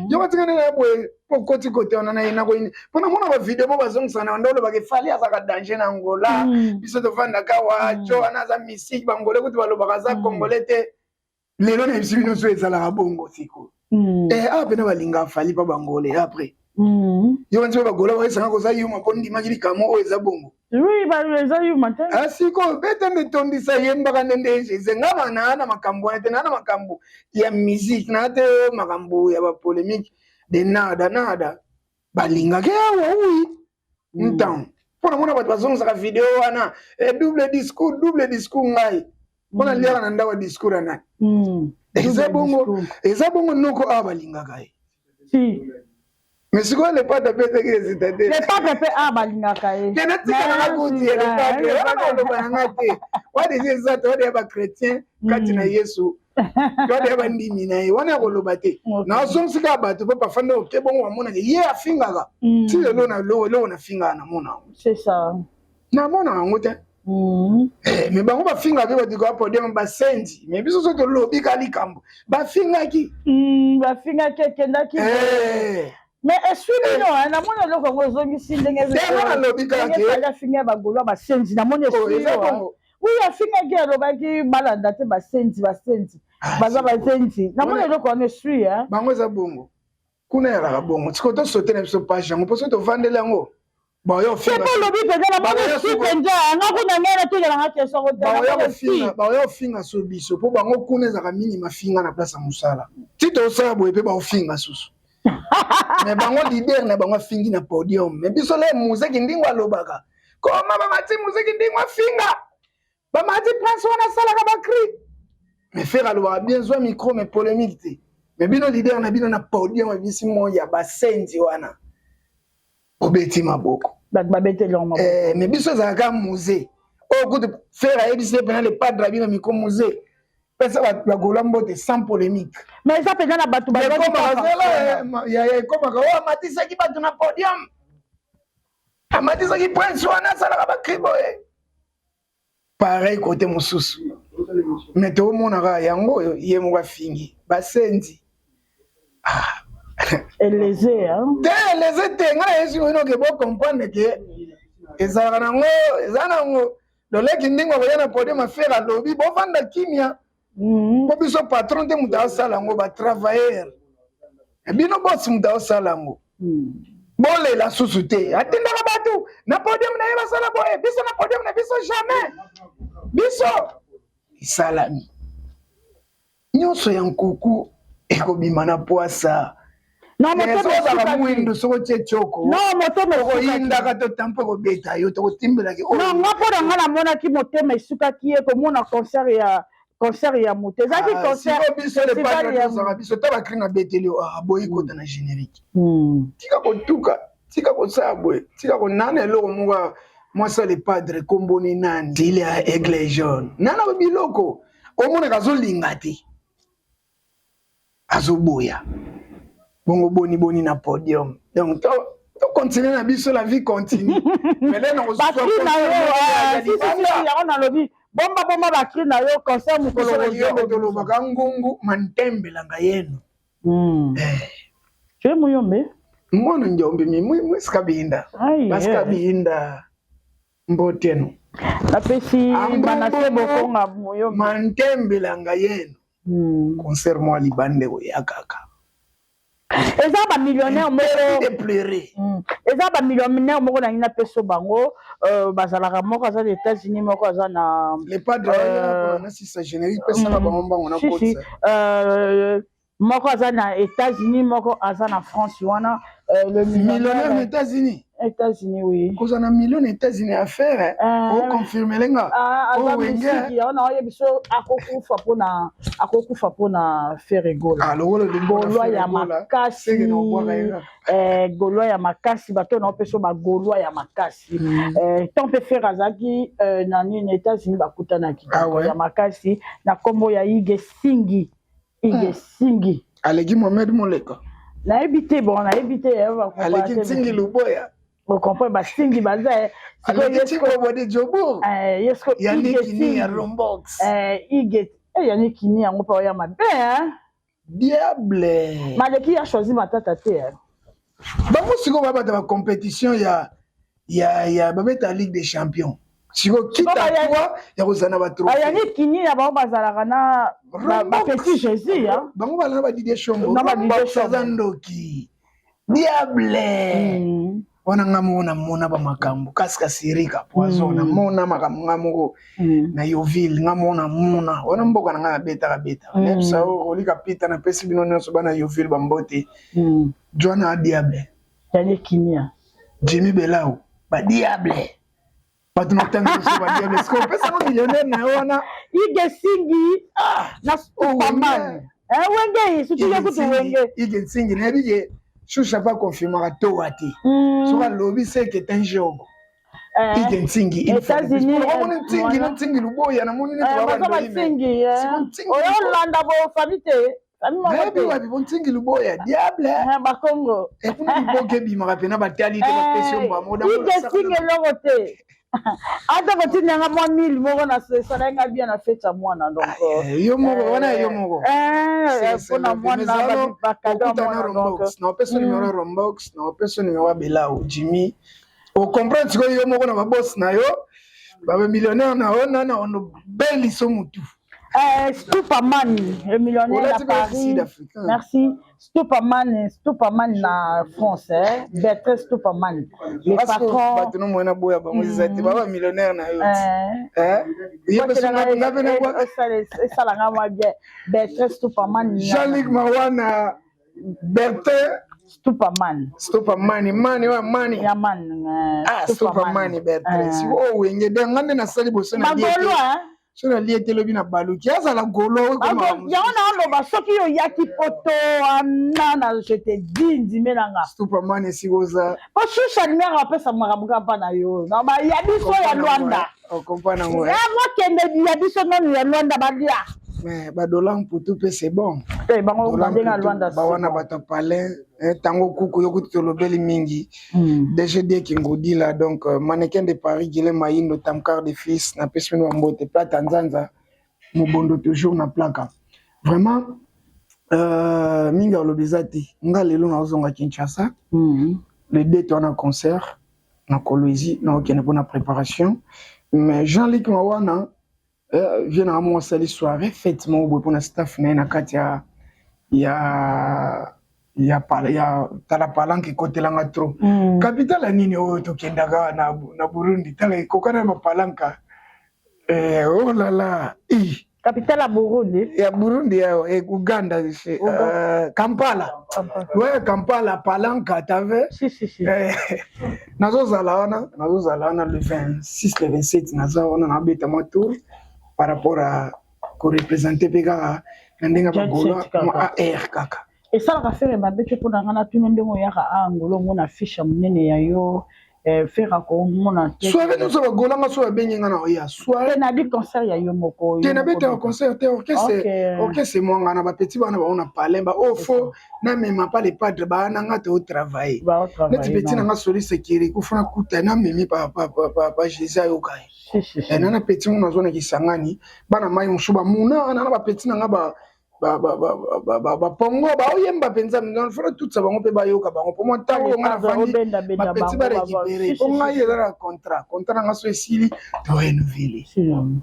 yo batika na boy po koti kote ona na ina ko ini pona mona ba video bo bazongisa na ndolo ba ke fali azaka danger na Angola biso to vanda ka wacho ana za musique bangole kuti baloba kaza congolais te lelo na bisibino so ezala bongo siko apena balinga fali pa bangole après yo nzo bagola ba esanga ko za yuma ko ndima kili kamo o eza bongo oui ba eza yuma te asiko beta metondisa yemba kanende zenga bana na makambo ete na makambo ya musique na te makambo ya ba polémique de nada balingaka awa oui ntan mpona mona bato bazongaka video wana double discours ngai mpona liaka na ndako discours ya nani eza bongo noko awa balingaka ye mais sikoyo lepata mpe teki ezitade lepata mpe awa balingaka ye kena tikananga kuti lepata oloba nanga te wadezi eza te wadeya bachrétien kati na yesu wadeya bandimi na ye wana ya koloba te nazongisika bato mpe bafanda oke bongo bamonaka ye afingaka ti lelo na eloko nafingaka namona yango namona yango te mais bango bafingaka mpe bato bapodium basendi mais biso so tolobi ka likambo bafingaki ekendaki mais eswimi no namoni eloko yango ezongisi ndenge afinga bagolwa basenzi namoni eswimi oui afingaki alobaki balanda te basenzi baza basenzi namoni eloko yango eswi bango eza bongo kuna yalaka bongo siko tosote na biso page yango mposo tovandeli yango olobi mpenza namoni eswi mpenza nga kuna ngana tozelanga kesoko baoya ofinga so biso mpo bango kuna ezalaka mingi mafinga na place ya mosala ti tosala boye mpe baofinga susu mais bango lider na bango afingi na podium mais biso le muzeki ndingo alobaka koma bamati muzeki ndingo afinga bamati prince wana asalaka bakri mais faire alobaka bien zwa micro mais polémique te mais bino lider na bino na podium abisi moya basenzi wana obeti maboko mais biso ezalaka musée oyo kutu faire ayebisi ye pena le padre abino micro musée pesa bagola mbote sans polémique mais eza mpenza na bato ekomaka oyo amatisaki bato na podium amatisaki prince wana asalaka bakriboye pareil kote mosusu mais toomonaka yango oyo ye moko afingi basenzi eleze te ngai yesu oinoke bocomprendre ke ezalaka nango eza nango loleki ndenge akoya na podium afere alobi bovanda kimia po biso patron te moto aosala yango batravailleur bino bosi moto aosala yango bolela susu te atindaka bato na podium na ye basala boye biso na podium na biso jamais biso esalami nyonso ya nkuku ekobima na poasa ozala mwindo soko otie tioko okoyindaka totampo ekobeta yo tokotimbelaki nga mpona nga namonaki motema esukaki ye komona concert ya moto ezalaki concertbiso biso ta bakri na beteli aboyi kota na générique tika kotuka tika kosala boye tika konana eloko moko mwasi le padre komboni nani tile ya aigle jaune nana biloko omonaka azolinga te azoboya bongo boni na podium donc to continue na biso la vie continue mais là on nalobi bomba bakri na yo concert mokolo tolobaka ngungu mantembelanga yeno je muyombe mwana njombe mwisika binda basika binda mboteno napesi banase bokonga muyombe mantembelanga yeno concert mwa libande oyakaka eza bamillionnaire moko na ngina peso bango bazalaka moko aza na États-Unis moko aza na le padre na sisa générique pesa na bango mbango na kotsa moko aza na États-Unis moko aza na France wana le millionnaire aux États-Unis oui koza na million na États-Unis à faire o confirmer lenga o wenga ona oye biso akokufa pona faire gola golwa ya makasi golwa ya makasi bato na peso ba golwa ya makasi tant peut faire azaki na ni États-Unis bakutana kitoko ya makasi na kombo ya Ige Singi aleki Mohamed Moleka nayebi te aleki Ntingi Luboya okomprendre basingi baza yanikini ya rombox yanikini yango mpa oya mabe diable maleki ya choisi matata te bango sikoyo babata bacompétition ya babeta ligue des champions siko kita toi ya kozana batrophée yanikini ya bango bazalaka na bapeti jésus bango balana badidie shombo aza ndoki diable wana nga mona ba makambo kasika sirika poison na mona makambo nga moko na Yoville nga mona wana mboka na nga na beta nepsa olika pita na pesi bino nyonso bana Yoville bambote Joana diable Daniel Kimia. Jimmy Belao. Ba diable. Pas de notre temps ba diable. Est-ce qu'on peut savoir millionnaire na wana? Ige singi na Superman. Wenge, surtout ya kutu wenge. Ige singi na bige. Shusha pas confirmer to wati. So ba lobby c'est que un jogo. Ige singi. États-Unis. On singi na singi luboya na moni na ba ba singi. Oyo landa bo famille. Maybe wapi bontingi luboya diable ba Congo et pour nous boke bi marapena ba tali te ba question ba moda mo ça singe logote ata ko tinanga mo 1000 mo na sala nga bien na fête mwana donc yo mo wana yo mo pona mwana ba kado donc na personne numéro Rombox na personne numéro Belao Jimmy o comprendre que yo mo na ba boss na yo ba millionnaire na ona na ono beli so mutu. Stupaman, le millionnaire à Paris. Merci. Stupaman na France. Bertrand Stupaman. Le patron. Millionnaire na yo. Bertrand Stupaman. Jean-Luc Mawana. Bertrand Stupaman. Stupaman, money. Ya man. Stupaman Bertrand. Si wo wenge de ngande na sali boso na Magolo sur la lié télébi na baluki asa la golo comme ya on a ba soki yo yaki poto nana je te dis ndimelanga Superman si goza po shusha nimera pesa marabuka pa na yo na ba ya biso ya Rwanda o kompana ngo ya mo kende ya biso non ya Rwanda badia mais ba dollar pour tout c'est bon bango bandenga Rwanda ba wana bato palin tango kuku yo kutu lobeli mingi DGD Kingodi là donc mannequin de Paris Guilhem Mayindo Tamkar de fils na pesme no mbote plata nzanza mubondo toujours na plaka vraiment minga lobizati nga lelo na ozonga Kinshasa le date on a concert na Kolwezi na okene pour na préparation mais Jean-Luc Mawana vient à moi salir soirée fête mo pour na staff na kati ya tala palanke côté langa trop capitale nini o to kendaga na Burundi tala kokana ma palanka oh là là capitale à Burundi ya Burundi ya Uganda Kampala ouais Kampala palanka t'avais si nazo zalana le 26 le 27 nazo na beta mo tour par rapport à ko représenter pega ndinga bagolo ma air kaka et ça la faire ba bete pour ngana tuno ndemo ya ka angolo mona ficha munene ya yo faire ko mona soirée nous so bagolo nga so benyenga na ya soirée na di concert ya yo moko te na bete concert te orchestre mo ngana ba petit bana ba on parler ba au faux na même pas les padres ba na nga to travailler na ti petit na nga soli sekiri ku fana kuta na mimi pa Jésus yo kai nana petit mo na zone ki sangani bana mai mushuba muna na ba petit na nga ba pongo ba oyemba penza non fera tout ça bango pe ba yoka bango pour moi tango ngana fandi ba petit ba récupérer pour moi il y a un contrat nga so esili to renouveler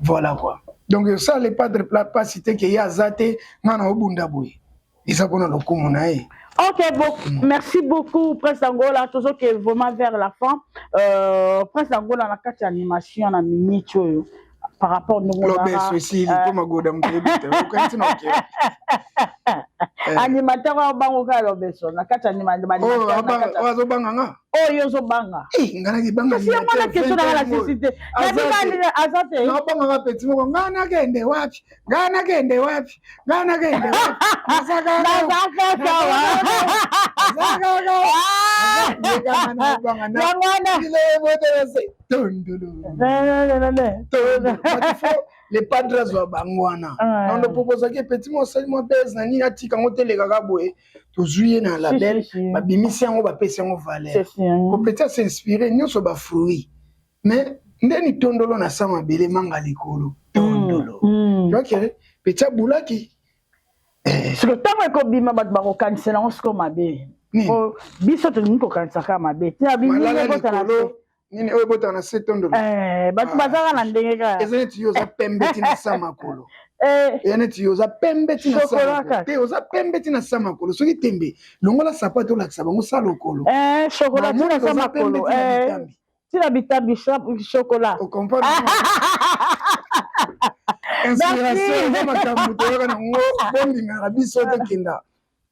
voilà quoi donc ça les pas de pas cité que ya zate ngana obunda boy isa pona lokumu na e. Ok, bon, merci beaucoup, Prince Angola. Toujours que vraiment vers la fin, Prince Angola na kati animation na minute par rapport nous animateur wa bango ka lobeso na kati animateur banga oh yo zo banga ngana ki banga si ngana question na la société na banga azate na banga ka petit mo ngana kende wapi masaka les padres wa bangwana on ne propose que petit mo sali mo base na ni atika ngotele kaka boye to juye na label ba bimisi yango ba pesi yango valeur ko peut-être s'inspirer nyoso ba fruit mais ndeni tondolo na sama bele manga likolo tondolo ok petit bulaki ce que tant ko bima bat ba ko kansela on sko mabe biso to niko kansaka mabe tia bimi ko tana nini oyo bota na 7 tondolo batu bazaka na ndenge ka ezeti yoza pembe tina sama kolo yaneti yoza pembe tina sama te yoza pembe tina sama kolo soki tembe longola sapato la sabango salo kolo chocolat tina sama kolo tina bitambi chocolat o comprendre inspiration na makambo to na ngo bombi ngara biso te kinda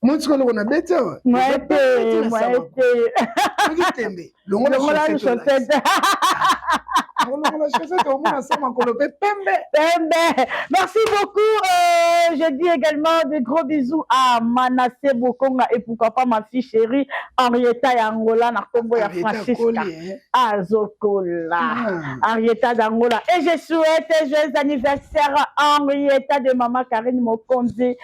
Moi, tu connais, on a bêté. Moi, Tembe. Le chaussette. Merci beaucoup. Je dis également des gros bisous à Manassé Bokonga et pourquoi pas ma fille chérie Henrietta Yangola na Congo ya Francisca Azokola Henrietta d'Angola. Et je souhaite joyeux anniversaire à Henrietta de Maman Karine Mokonzi.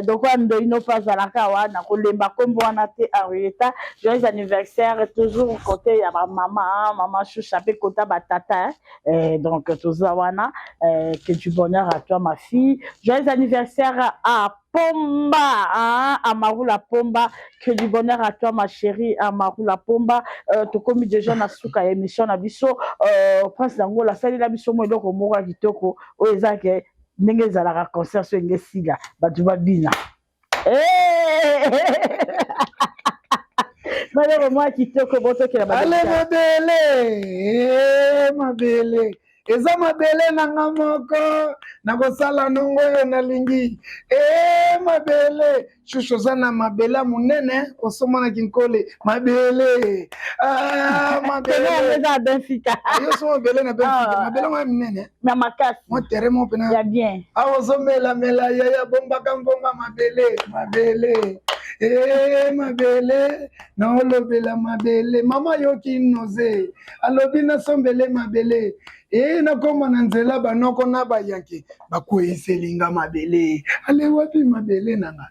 Donc on doit nous pas à la kawa na kolemba kombo wana te Henrietta. Joyeux anniversaire toujours côté ya maman choucha pe kota batata. Donc, Tozawana, que du bonheur à toi, ma fille. Joyeux anniversaire à Pomba, hein, à Marula Pomba. Que du bonheur à toi, ma chérie, à Marula Pomba. Tu commis déjà na souka émission na biso. Prince d'Angola, ça la biso moi donc au mora kitoko. O ezake ndenge za la concert sur ngesiga. Batuba bina. Allez, ma belle. Eza mabele na nga moko nakosala nongo yo nalingi mabele shusho zana mabele munene osomana kinkole mabele mabele na Benfica yo so mabele na Benfica mabele mo munene na makasi mo terre mo pena ya bien awozomela mela ya bomba kambonga mabele mabele na olobela mabele mama yoki noze alobi na sombele mabele nakoma na nzela banoko na bayanki bakweyiselinga mabele ale wapi mabele nanga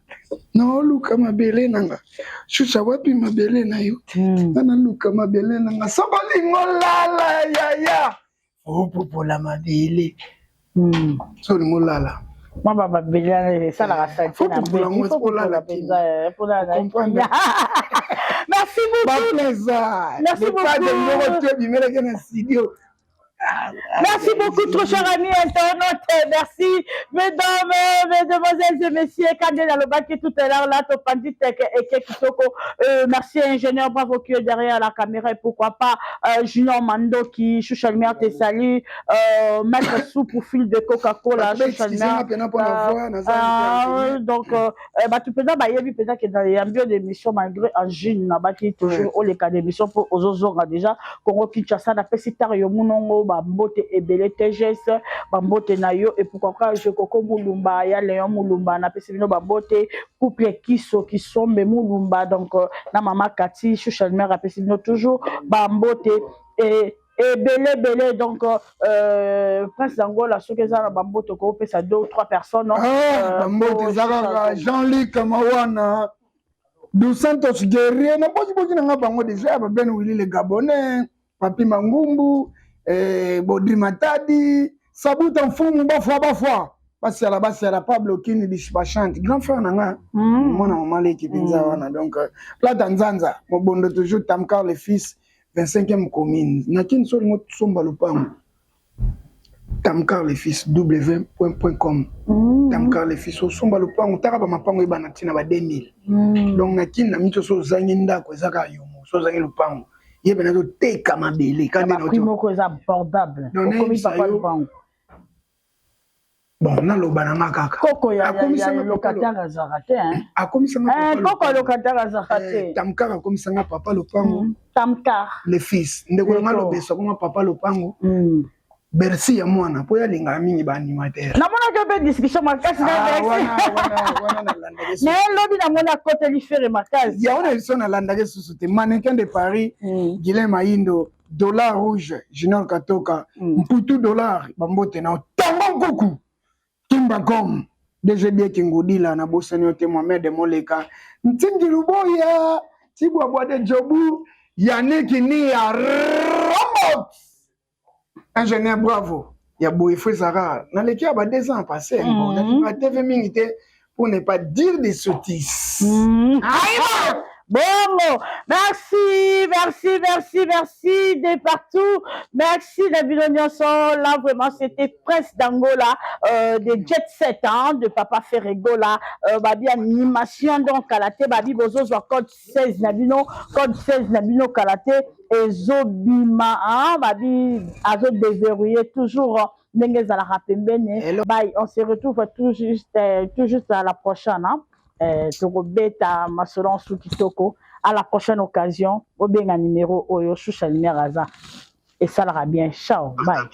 naoluka mabele nanga shusha wapi mabele na yo naluka mabele nanga sokolingo lala yaya opopola mabele solingo lala Moi, mabele ça la merci beaucoup. Merci beaucoup. Merci beaucoup, trop chers amis internautes. Merci, mesdames, mesdemoiselles et messieurs. Quand dans le bac tout à l'heure, là, merci, ingénieur Bravo qui est derrière la caméra et pourquoi pas Junior Mando qui chouche le meilleur te salue. Mettre sous pour fil de Coca-Cola. Donc, tu peux dire, il y a peut-être que dans les ambiances d'émission, malgré un jeune, qui toujours au les cas d'émission pour aux autres déjà, Congo Kinshasa, n'a pas si tard, Bambote ebele TGS bambote na yo et pourquoi pas je koko mulumba ya Léon mulumba na pesi bino bambote couple kiso qui sont me mulumba donc na mama Kati choucha mère a pesi bino toujours bambote et belé donc Prince d'Angola ce que ça na bambote ko pesa 2 ou 3 personnes bambote zaka Jean-Luc Mawana Dos Santos Guerrier na boji na bango déjà ba ben Willy le Gabonais Papi Mangumbu Bodri Matadi Sabuta Mfumu bafwa basi à la Pablo Kini Dishbachante grand frère nanga mona mamale qui pinza wana donc là Tanzania mobondo toujours Tamkar le fils 25e commune na kin so ngo somba lopango Tamkar le fils w.com Tamkar le fils somba lopango taka ba mapango ebana tina ba 2000 donc na kin na mito so zangi ndako ezaka yomo so zangi lopango yebena to teka mabele quand même primo ko abordable comme papa le bango bon na loba na kaka koko ya locataire azarate hein akomisanga koko locataire azarate Tamkar akomisanga papa lopango Tamkar le fils ndeko nga lobeso comme papa lopango Bercy ya mwana po ya linga mingi ba animateur na mona ke be discussion makasi na Bercy na lobi na mona côté li faire makasi ya ona ils sont na landage société mannequin de Paris Guilhem Maindo dollar rouge Junior Katoka mputu dollar bambote na tango kuku Kimbacom DG Kingodila na bosani ote Mohamed Moleka Ntingi Luboya Tibwa Bwade Jobu Yannick ni ya robot ingénieur Bravo ya Boifou Zara na l'équipe a 2 ans passé on a pas TV minité pour ne pas dire des sottises Bon, merci de partout. Merci David Onyanson. Là, vraiment, c'était Prince d'Angola, de Jet Set, hein, de Papa Ferrego, là. Babi animation, donc, Kalate, Babi Bozo, code 16 Nabino, Kalate, et Zobima, hein, Babi, Azo déverrouillé, toujours, Bye, on se retrouve tout juste à la prochaine, hein. Tokobeta Masolon Soukitoko. À la prochaine occasion, au bien un numéro, au Choucha Lumière Aza. Et ça l'ira bien. Ciao. Bye.